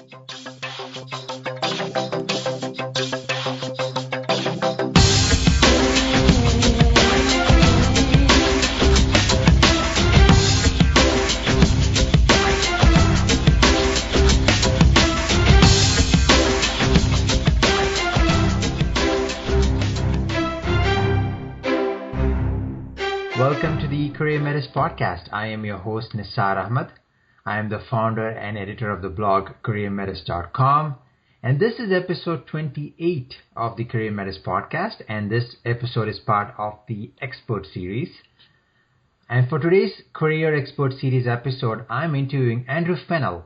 Welcome to the Career Matters podcast. I am your host, Nisar Ahmed. I am the founder and editor of the blog careermatters.com. And this is episode 28 of the Career Matters podcast. And this episode is part of the Expert series. And for today's Career Expert series episode, I'm interviewing Andrew Fennell.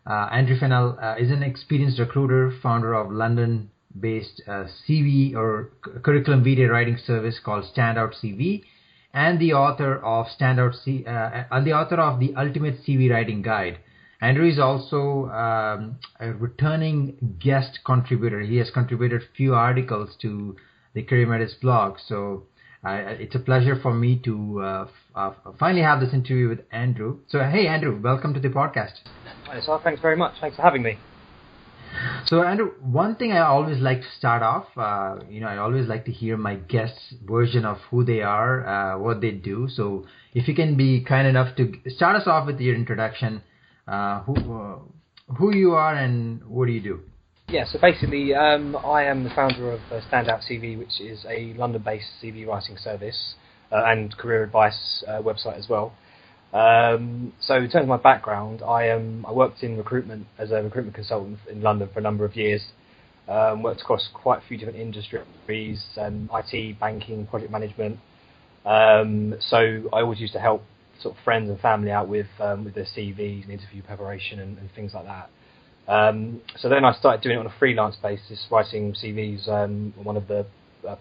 Andrew Fennell is an experienced recruiter, founder of London-based CV or curriculum video writing service called StandOut CV, and the author of the Ultimate CV Writing Guide. Andrew is also a returning guest contributor. He has contributed a few articles to the Career Matters blog. So it's a pleasure for me to finally have this interview with Andrew. So hey, Andrew, welcome to the podcast. Hi, Sir. Thanks very much. Thanks for having me. So, Andrew, one thing I always like to start off, I always like to hear my guests' version of who they are, what they do. So, if you can be kind enough to start us off with your introduction, who you are and what do you do? Yeah, so basically, I am the founder of StandOut CV, which is a London-based CV writing service and career advice website as well. So in terms of my background, I worked in recruitment as a recruitment consultant in London for a number of years. Worked across quite a few different industries, IT, banking, project management. So I always used to help sort of friends and family out with their CVs and interview preparation and things like that. So then I started doing it on a freelance basis, writing CVs on one of the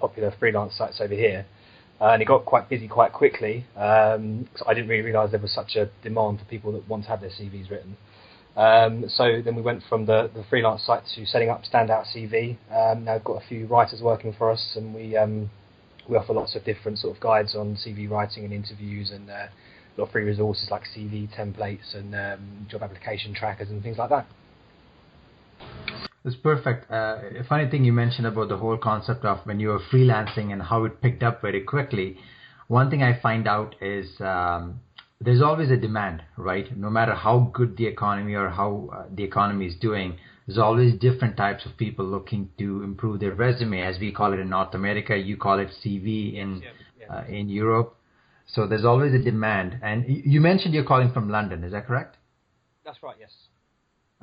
popular freelance sites over here. And it got quite busy quite quickly. So I didn't really realise there was such a demand for people that want to have their CVs written. So then we went from the freelance site to setting up StandOut CV. Now we've got a few writers working for us, and we offer lots of different sort of guides on CV writing and interviews, and a lot of free resources like CV templates and job application trackers and things like that. It's perfect. A funny thing you mentioned about the whole concept of when you were freelancing and how it picked up very quickly. One thing I find out is there's always a demand, right? No matter how good the economy or how the economy is doing, there's always different types of people looking to improve their resume, as we call it in North America. You call it CV in Europe. So there's always a demand. And you mentioned you're calling from London. Is that correct? That's right, yes.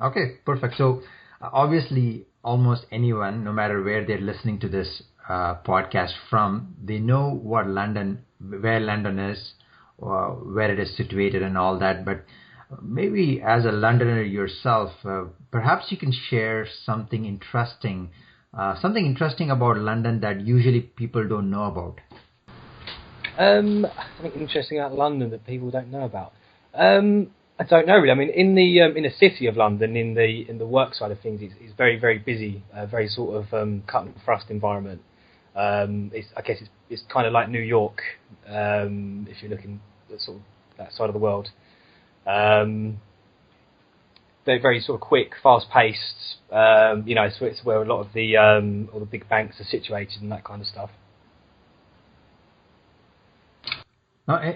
Okay, perfect. So obviously, almost anyone, no matter where they're listening to this podcast from, they know where London is, where it is situated and all that. But maybe as a Londoner yourself, perhaps you can share something interesting about London that usually people don't know about. Something interesting about London that people don't know about. I don't know really. I mean, in the city of London, in the work side of things, it's very, very busy, very sort of cut and thrust environment. I guess it's kind of like New York, if you're looking at sort of that side of the world. They're very sort of quick, fast-paced. It's where a lot of all the big banks are situated and that kind of stuff.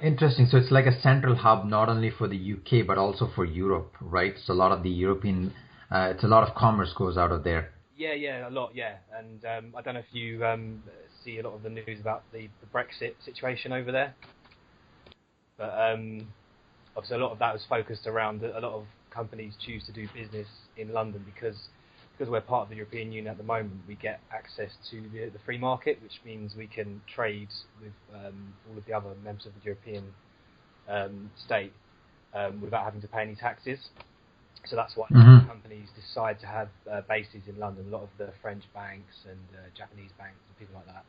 Interesting. So it's like a central hub, not only for the UK, but also for Europe, right? So a lot of the European, it's a lot of commerce goes out of there. Yeah, a lot, yeah. And I don't know if you see a lot of the news about the Brexit situation over there. But obviously a lot of that was focused around a lot of companies choose to do business in London because we're part of the European Union at the moment. We get access to the free market, which means we can trade with all of the other members of the European state without having to pay any taxes. So that's why companies decide to have bases in London. A lot of the French banks and Japanese banks and people like that.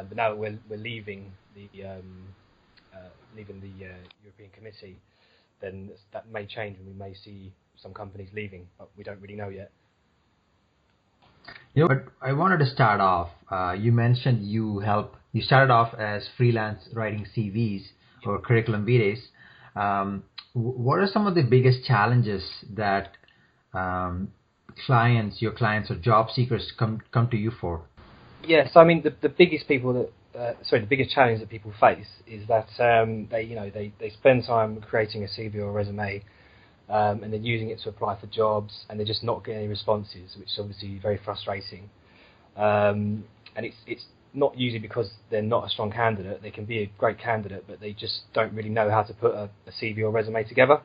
But now that we're leaving the European Committee, then that may change and we may see some companies leaving, but we don't really know yet. But I wanted to start off. You mentioned you started off as freelance writing CVs or curriculum vitae. What are some of the biggest challenges that your clients or job seekers come to you for? Yes, I mean the biggest the biggest challenge that people face is that they spend time creating a CV or a resume, and then using it to apply for jobs, and they're just not getting any responses, which is obviously very frustrating. And it's not usually because they're not a strong candidate. They can be a great candidate, but they just don't really know how to put a CV or resume together.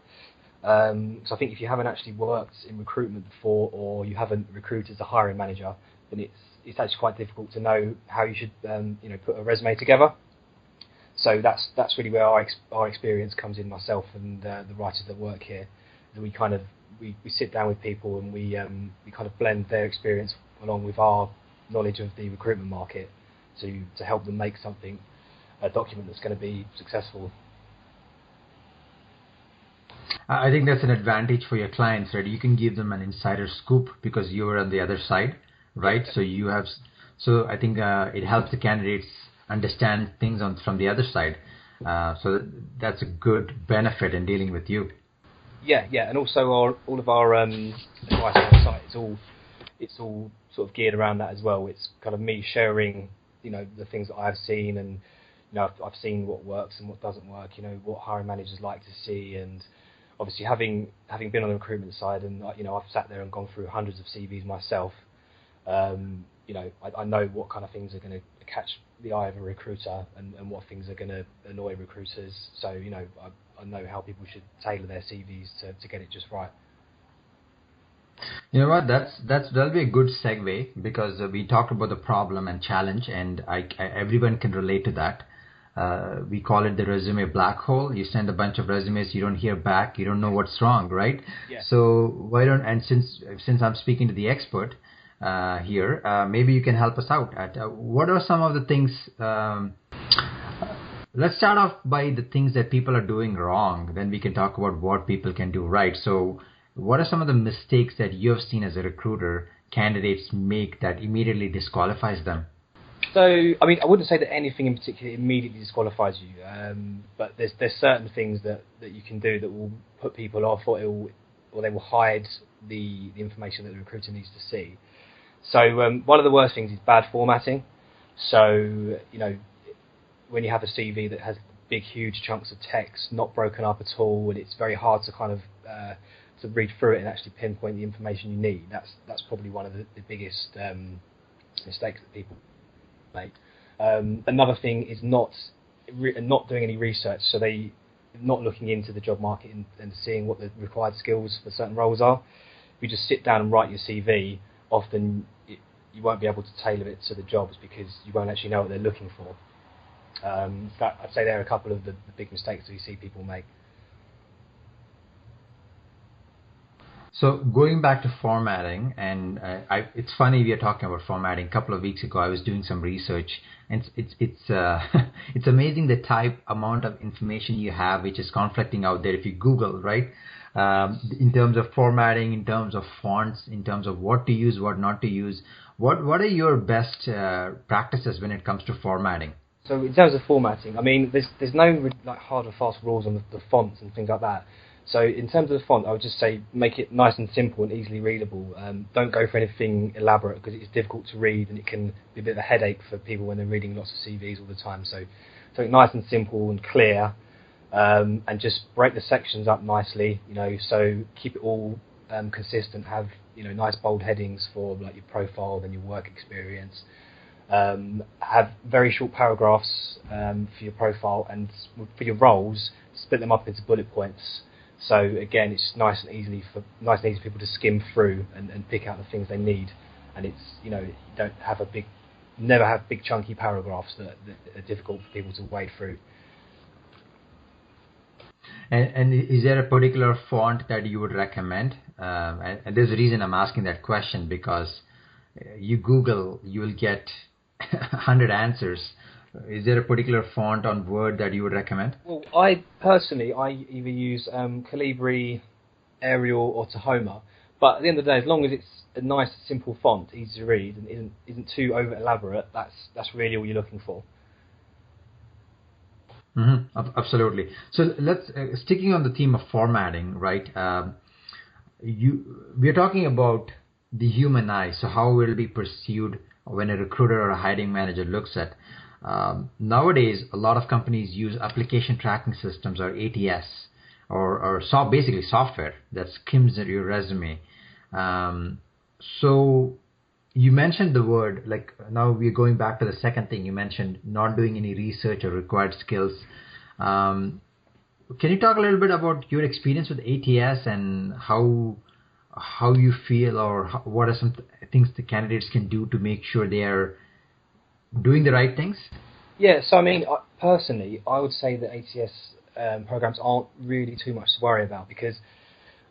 So I think if you haven't actually worked in recruitment before, or you haven't recruited as a hiring manager, then it's actually quite difficult to know how you should put a resume together. So that's really where our experience comes in, myself and the writers that work here. That we sit down with people, and we kind of blend their experience along with our knowledge of the recruitment market to help them make a document that's going to be successful. I think that's an advantage for your clients, right? You can give them an insider scoop because you are on the other side, right? So I think it helps the candidates understand things from the other side. So that's a good benefit in dealing with you. Yeah, and also all of our advice on our site, it's all sort of geared around that as well. It's kind of me sharing, the things that I've seen, and I've seen what works and what doesn't work. What hiring managers like to see, and obviously having been on the recruitment side, and I've sat there and gone through hundreds of CVs myself. I know what kind of things are going to catch the eye of a recruiter, and what things are going to annoy recruiters. So I know how people should tailor their CVs to get it just right. You know what? That'll be a good segue, because we talked about the problem and challenge, and everyone can relate to that. We call it the resume black hole. You send a bunch of resumes, you don't hear back, you don't know what's wrong, right? Yeah. So since I'm speaking to the expert here, maybe you can help us out. What are some of the things? Let's start off by the things that people are doing wrong. Then we can talk about what people can do right. So what are some of the mistakes that you have seen as a recruiter candidates make that immediately disqualifies them? So, I mean, I wouldn't say that anything in particular immediately disqualifies you, but there's certain things that you can do that will put people off, or they will hide the information that the recruiter needs to see. So one of the worst things is bad formatting. So, when you have a CV that has big, huge chunks of text, not broken up at all, and it's very hard to kind of to read through it and actually pinpoint the information you need. That's probably one of the biggest mistakes that people make. Another thing is not doing any research, so they not looking into the job market and seeing what the required skills for certain roles are. If you just sit down and write your CV, often you won't be able to tailor it to the jobs because you won't actually know what they're looking for. I'd say there are a couple of the big mistakes that you see people make. So going back to formatting, and it's funny we are talking about formatting. A couple of weeks ago, I was doing some research, and it's it's amazing the amount of information you have, which is conflicting out there. If you Google, right, in terms of formatting, in terms of fonts, in terms of what to use, what not to use, what are your best practices when it comes to formatting? So in terms of formatting, I mean, there's no like hard and fast rules on the fonts and things like that. So in terms of the font, I would just say make it nice and simple and easily readable. Don't go for anything elaborate because it's difficult to read and it can be a bit of a headache for people when they're reading lots of CVs all the time. So nice and simple and clear, and just break the sections up nicely. So keep it all consistent. Have nice bold headings for like your profile, then your work experience. Have very short paragraphs for your profile, and for your roles, split them up into bullet points. So again, it's nice and easy for people to skim through and pick out the things they need, and it's you don't have never have big chunky paragraphs that are difficult for people to wade through. And is there a particular font that you would recommend? And there's a reason I'm asking that question, because you Google, you will get 100 answers. Is there a particular font on Word that you would recommend? Well, I personally either use Calibri, Arial, or Tahoma. But at the end of the day, as long as it's a nice, simple font, easy to read, and isn't too over elaborate, that's really all you're looking for. Mm-hmm. Absolutely. So let's sticking on the theme of formatting, right? we're talking about the human eye, so how will it be perceived when a recruiter or a hiring manager looks at. Nowadays, a lot of companies use application tracking systems or ATS, basically software that skims at your resume. So you mentioned the word, like now we're going back to the second thing you mentioned, not doing any research or required skills. Can you talk a little bit about your experience with ATS and how you feel, or what are some things the candidates can do to make sure they are doing the right things? Yeah, so I mean, personally, I would say that ATS programs aren't really too much to worry about, because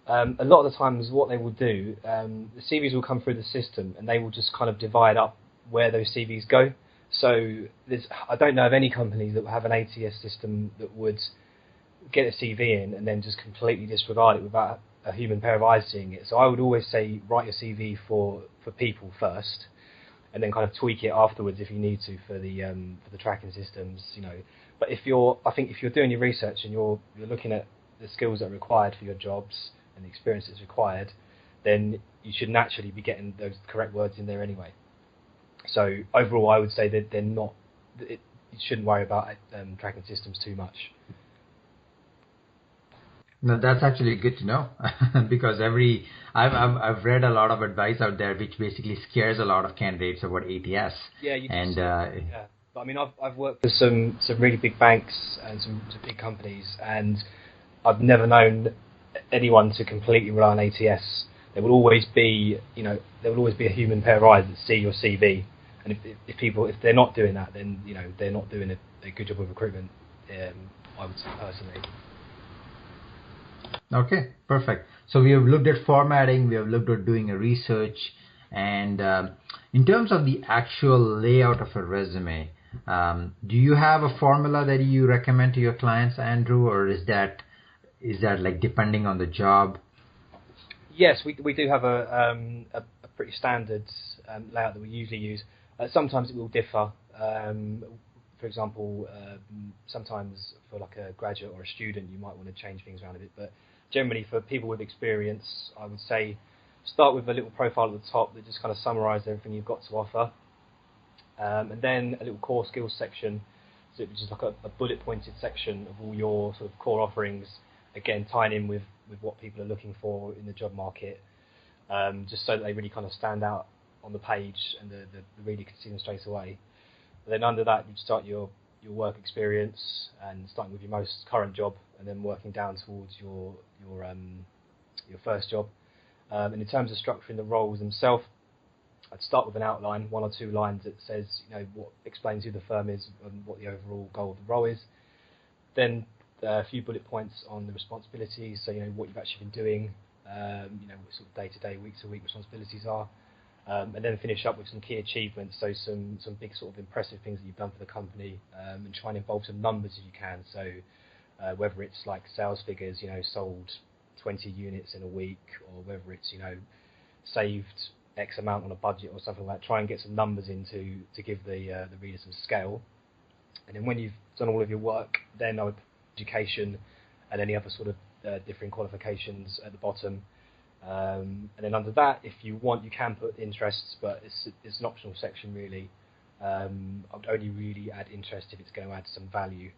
a lot of the times what they will do, the CVs will come through the system and they will just kind of divide up where those CVs go. So I don't know of any companies that have an ATS system that would get a CV in and then just completely disregard it without a human pair of eyes seeing it. So I would always say write your CV for people first, and then kind of tweak it afterwards if you need to for the tracking systems, you know. But I think if you're doing your research and you're looking at the skills that are required for your jobs and the experience that's required, then you should naturally be getting those correct words in there anyway. So overall, I would say that you shouldn't worry about tracking systems too much. No, that's actually good to know because I've read a lot of advice out there which basically scares a lot of candidates about ATS. Yeah, you and yeah. But I mean, I've worked for some really big banks and some big companies, and I've never known anyone to completely rely on ATS. There will always be a human pair of eyes that see your CV, and if they're not doing that, then they're not doing a good job of recruitment. I would say personally. Okay, perfect. So we have looked at formatting, we have looked at doing a research, and in terms of the actual layout of a resume, do you have a formula that you recommend to your clients, Andrew, or is that like depending on the job? Yes, we do have a pretty standard layout that we usually use. Sometimes it will differ. For example, sometimes for like a graduate or a student, you might want to change things around a bit, but generally for people with experience, I would say start with a little profile at the top that just kind of summarises everything you've got to offer, and then a little core skills section, which is like a bullet pointed section of all your sort of core offerings, again tying in with what people are looking for in the job market, just so that they really kind of stand out on the page and the reader can see them straight away. And then under that, you'd start your work experience, and starting with your most current job, and then working down towards your first job. And in terms of structuring the roles themselves, I'd start with an outline, 1 or 2 lines that says what explains who the firm is and what the overall goal of the role is. Then a few bullet points on the responsibilities, so what you've actually been doing, what sort of day-to-day, week-to-week responsibilities are. And then finish up with some key achievements, so some big sort of impressive things that you've done for the company, and try and involve some numbers if you can. So whether it's like sales figures, sold 20 units in a week, or whether it's saved X amount on a budget or something like that. Try and get some numbers in to give the reader some scale. And then when you've done all of your work, then I would put education and any other sort of different qualifications at the bottom. And then under that, if you want, you can put interests, but it's an optional section really. I would only really add interest if it's going to add some value.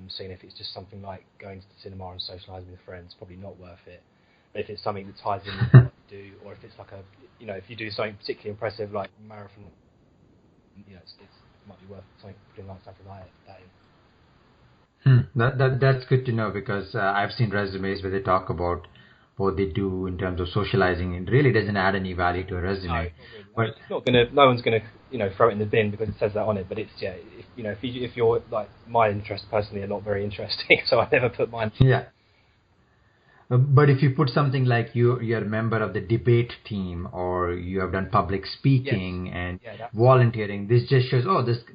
So if it's just something like going to the cinema and socialising with friends, probably not worth it. But if it's something that ties in with what you do, or if it's like if you do something particularly impressive like marathon, it might be worth putting like something like that in. That's good to know, because I've seen resumes where they talk about what they do in terms of socializing. It really doesn't add any value to a resume. No, not really. But it's not gonna. No one's gonna throw it in the bin because it says that on it. But it's if you're like, my interests personally are not very interesting, so I never put mine. Yeah. But if you put something like you're a member of the debate team, or you have done public speaking, yes. and volunteering, this just shows,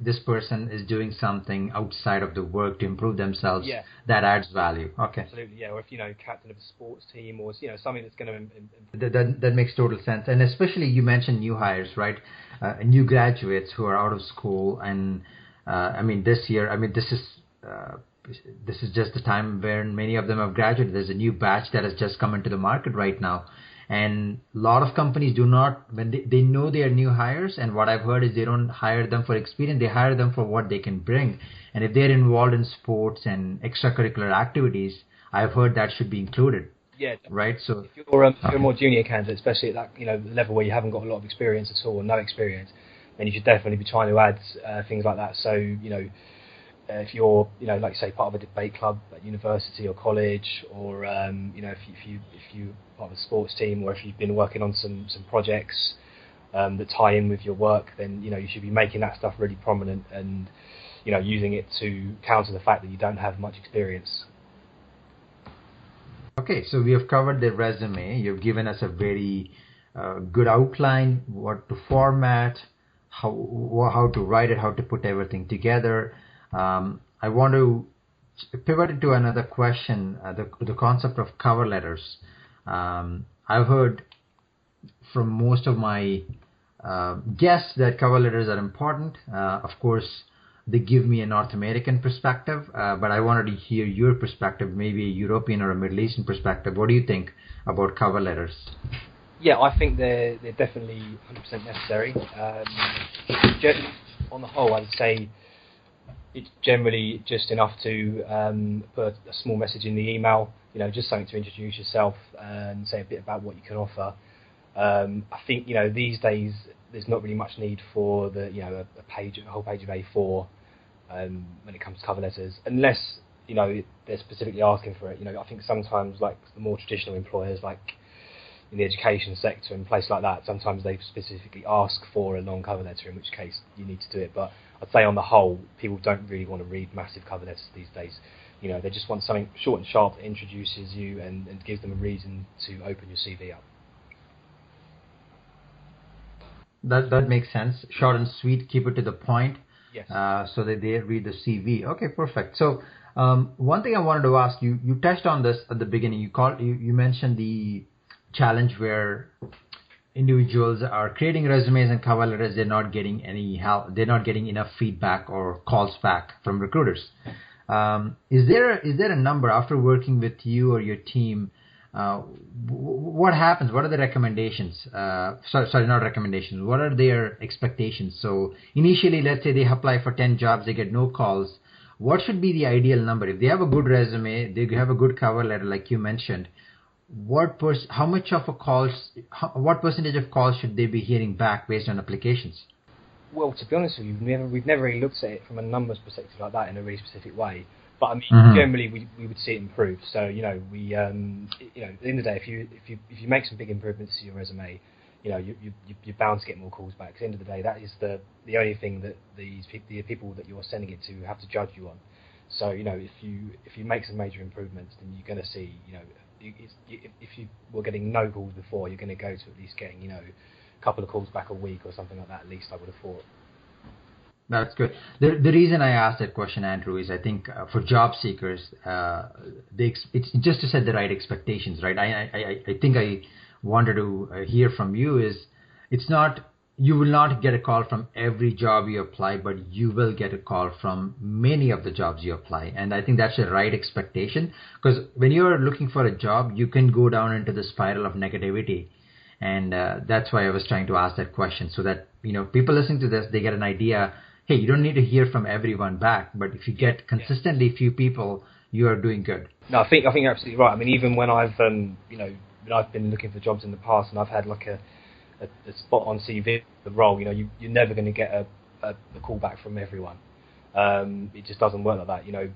this person is doing something outside of the work to improve themselves. Yeah. That adds value. Okay. Absolutely, yeah. Or if captain of a sports team, or something that's going to. That makes total sense. And especially you mentioned new hires, right? New graduates who are out of school, and this year, this is this is just the time when many of them have graduated. There's a new batch that has just come into the market right now. And a lot of companies do not, when they know they are new hires, and what I've heard is they don't hire them for experience, they hire them for what they can bring. And if they're involved in sports and extracurricular activities, I've heard that should be included. Yeah. Right. So if you're a more junior candidate, especially at that level where you haven't got a lot of experience at all or no experience, then you should definitely be trying to add things like that. So if you're like you say part of a debate club at university or college, or if you part of a sports team, or if you've been working on some projects that tie in with your work, then you should be making that stuff really prominent and using it to counter the fact that you don't have much experience. Okay, so we have covered the resume. You've given us a very good outline, what to format, how to write it, how to put everything together. I want to pivot into another question, the concept of cover letters. I've heard from most of my guests that cover letters are important. Of course, they give me a North American perspective, but I wanted to hear your perspective, maybe a European or a Middle Eastern perspective. What do you think about cover letters? Yeah, I think they're definitely 100% necessary. On the whole, I would say it's generally just enough to put a small message in the email, just something to introduce yourself and say a bit about what you can offer. I think these days there's not really much need for a whole page of A4 when it comes to cover letters, unless they're specifically asking for it. I think sometimes, like the more traditional employers, like in the education sector and places like that, sometimes they specifically ask for a long cover letter, in which case you need to do it. But I'd say on the whole, people don't really want to read massive cover letters these days. They just want something short and sharp that introduces you and gives them a reason to open your CV up. That makes sense. Short and sweet, keep it to the point. Yes. So that they read the CV. Okay, perfect. So one thing I wanted to ask you, you touched on this at the beginning. You mentioned the challenge where individuals are creating resumes and cover letters. They're not getting any help. They're not getting enough feedback or calls back from recruiters. Is there a number after working with you or your team? What happens? What are the recommendations? Sorry, not recommendations. What are their expectations? So initially, let's say they apply for 10 jobs, they get no calls. What should be the ideal number? If they have a good resume, they have a good cover letter, like you mentioned. What percentage of calls should they be hearing back based on applications? Well, to be honest with you, we've never really looked at it from a numbers perspective like that in a really specific way. But I mean, generally we would see it improve. So at the end of the day, if you make some big improvements to your resume, you're bound to get more calls back. At the end of the day, that is the only thing that the people that you're sending it to have to judge you on. So if you make some major improvements, then you're going to see if you were getting no calls before, you're going to go to at least getting a couple of calls back a week or something like that. At least I would have thought. That's good. The reason I asked that question, Andrew, is I think for job seekers, it's just to set the right expectations, right? I think I wanted to hear from you is it's not, you will not get a call from every job you apply, but you will get a call from many of the jobs you apply. And I think that's the right expectation, because when you're looking for a job, you can go down into the spiral of negativity. And that's why I was trying to ask that question, so that people listening to this, they get an idea. Hey, you don't need to hear from everyone back, but if you get consistently few people, you are doing good. No, I think you're absolutely right. I mean, even when I've when I've been looking for jobs in the past, and I've had like a spot on CV the role, you're never going to get a call back from everyone. It just doesn't work like that.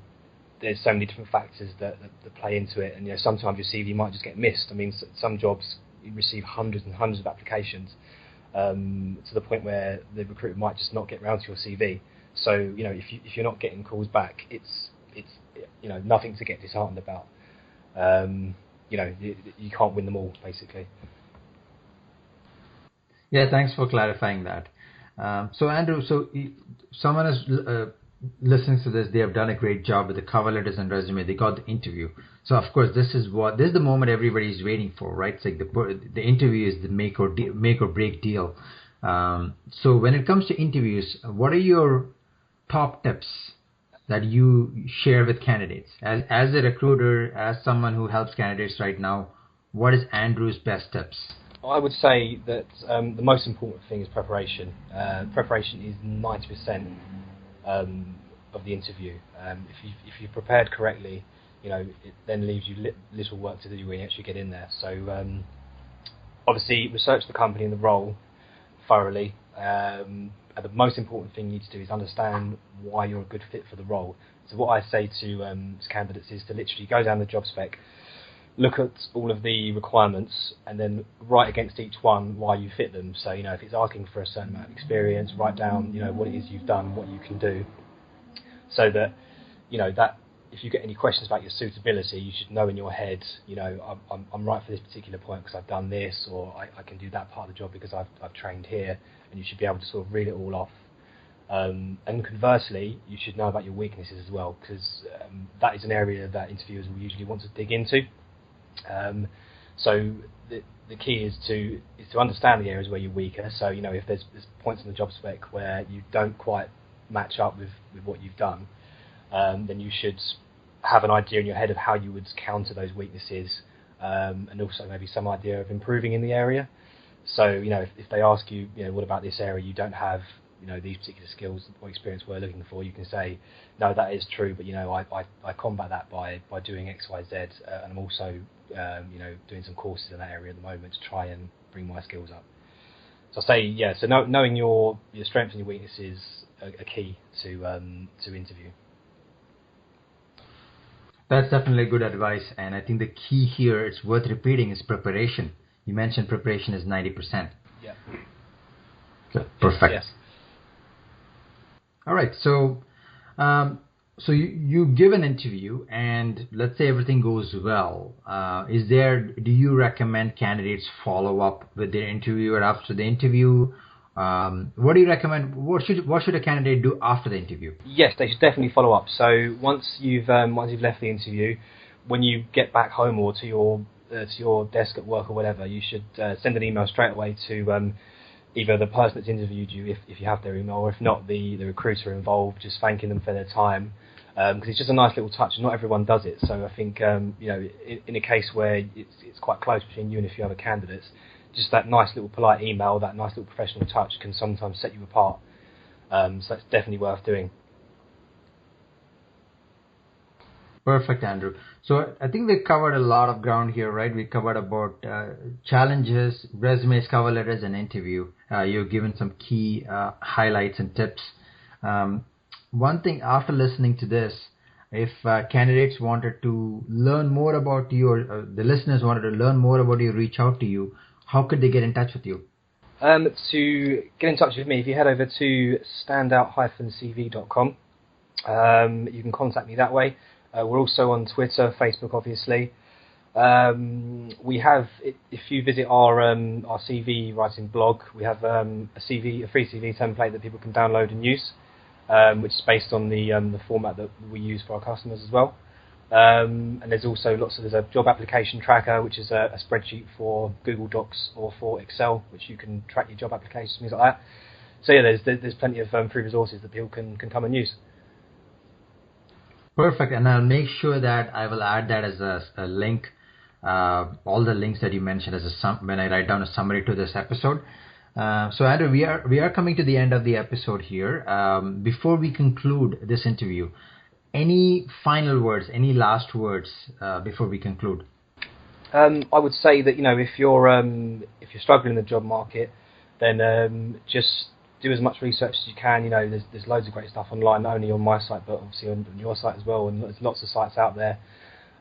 There's so many different factors that play into it, and sometimes your CV might just get missed. I mean, some jobs you receive hundreds and hundreds of applications. To the point where the recruiter might just not get round to your CV. So if you're not getting calls back, it's nothing to get disheartened about. You can't win them all, basically. Yeah, thanks for clarifying that. So Andrew, someone is listening to this. They have done a great job with the cover letters and resume. They got the interview. So of course, this is the moment everybody is waiting for, right? It's like the interview is the make or break deal. So when it comes to interviews, what are your top tips that you share with candidates? As a recruiter, as someone who helps candidates right now, what is Andrew's best tips? I would say that the most important thing is preparation. Preparation is 90% of the interview. If you're prepared correctly, it then leaves you little work to do when you actually get in there. So obviously, research the company and the role thoroughly. And the most important thing you need to do is understand why you're a good fit for the role. So what I say to candidates is to literally go down the job spec, look at all of the requirements, and then write against each one why you fit them. So, if it's asking for a certain amount of experience, write down, what it is you've done, what you can do, so that, that if you get any questions about your suitability, you should know in your head, I'm right for this particular point because I've done this, or I can do that part of the job because I've trained here, and you should be able to sort of read it all off. And conversely, you should know about your weaknesses as well, because that is an area that interviewers will usually want to dig into. So the key is to understand the areas where you're weaker. So if there's points in the job spec where you don't quite match up with what you've done, then you should have an idea in your head of how you would counter those weaknesses, and also maybe some idea of improving in the area. So if they ask you, what about this area you don't have, these particular skills or experience we're looking for, you can say, no, that is true, but I combat that by doing X, Y, Z, and I'm also doing some courses in that area at the moment to try and bring my skills up. So I say, so knowing your strengths and your weaknesses are key to interview. That's definitely good advice, and I think the key here, it's worth repeating, is preparation. You mentioned preparation is 90%. Yeah. Okay, perfect. Yes. All right, so you give an interview, and let's say everything goes well. Do you recommend candidates follow up with their interviewer after the interview? What do you recommend? What should a candidate do after the interview? Yes, they should definitely follow up. So once you've left the interview, when you get back home or to your desk at work or whatever, you should send an email straight away to either the person that's interviewed you, if you have their email, or if not, the recruiter involved, just thanking them for their time, because it's just a nice little touch, and not everyone does it. So I think in a case where it's quite close between you and a few other candidates, just that nice little polite email, that nice little professional touch can sometimes set you apart. So that's definitely worth doing. Perfect, Andrew. So I think we covered a lot of ground here, right? We covered about challenges, resumes, cover letters, and interview. You've given some key highlights and tips. One thing, after listening to this, if candidates wanted to learn more about you, or the listeners wanted to learn more about you, reach out to you, how could they get in touch with you? To get in touch with me, if you head over to standout-cv.com, you can contact me that way. We're also on Twitter, Facebook, obviously. We have, if you visit our CV writing blog, we have a free CV template that people can download and use, which is based on the format that we use for our customers as well. And there's also there's a job application tracker, which is a spreadsheet for Google Docs or for Excel, which you can track your job applications, things like that. So yeah, there's plenty of free resources that people can come and use. Perfect, and I'll make sure that I will add that as a link, all the links that you mentioned when I write down a summary to this episode. So Andrew, we are coming to the end of the episode here. Before we conclude this interview, any final words, any last words before we conclude? I would say that if you're struggling in the job market, then just do as much research as you can. There's loads of great stuff online, not only on my site but obviously on your site as well, and there's lots of sites out there.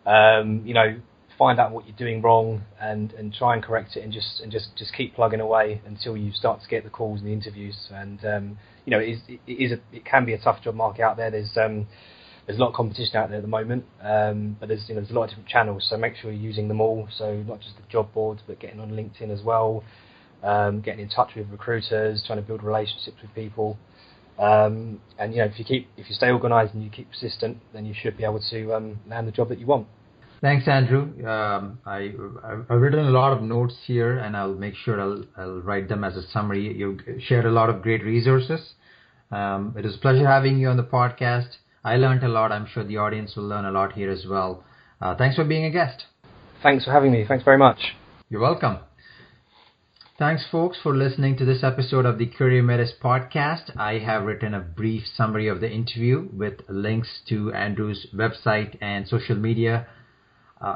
Find out what you're doing wrong and try and correct it, and just keep plugging away until you start to get the calls and the interviews. And it can be a tough job market out there. There's a lot of competition out there at the moment, but there's a lot of different channels. So make sure you're using them all. So not just the job boards, but getting on LinkedIn as well. Getting in touch with recruiters, trying to build relationships with people, and if you stay organised and you keep persistent, then you should be able to land the job that you want. Thanks, Andrew. I've written a lot of notes here, and I'll make sure I'll write them as a summary. You shared a lot of great resources. It was a pleasure having you on the podcast. I learned a lot. I'm sure the audience will learn a lot here as well. Thanks for being a guest. Thanks for having me. Thanks very much. You're welcome. Thanks, folks, for listening to this episode of the Career Metis podcast. I have written a brief summary of the interview with links to Andrew's website and social media.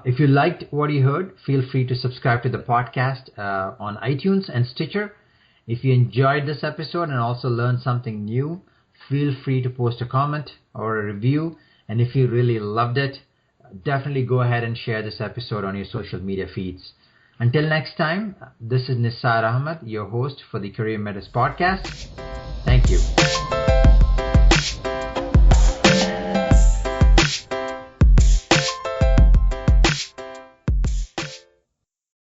If you liked what you heard, feel free to subscribe to the podcast on iTunes and Stitcher. If you enjoyed this episode and also learned something new, feel free to post a comment or a review. And if you really loved it, definitely go ahead and share this episode on your social media feeds. Until next time, this is Nisar Ahmed, your host for the Career Metis podcast. Thank you.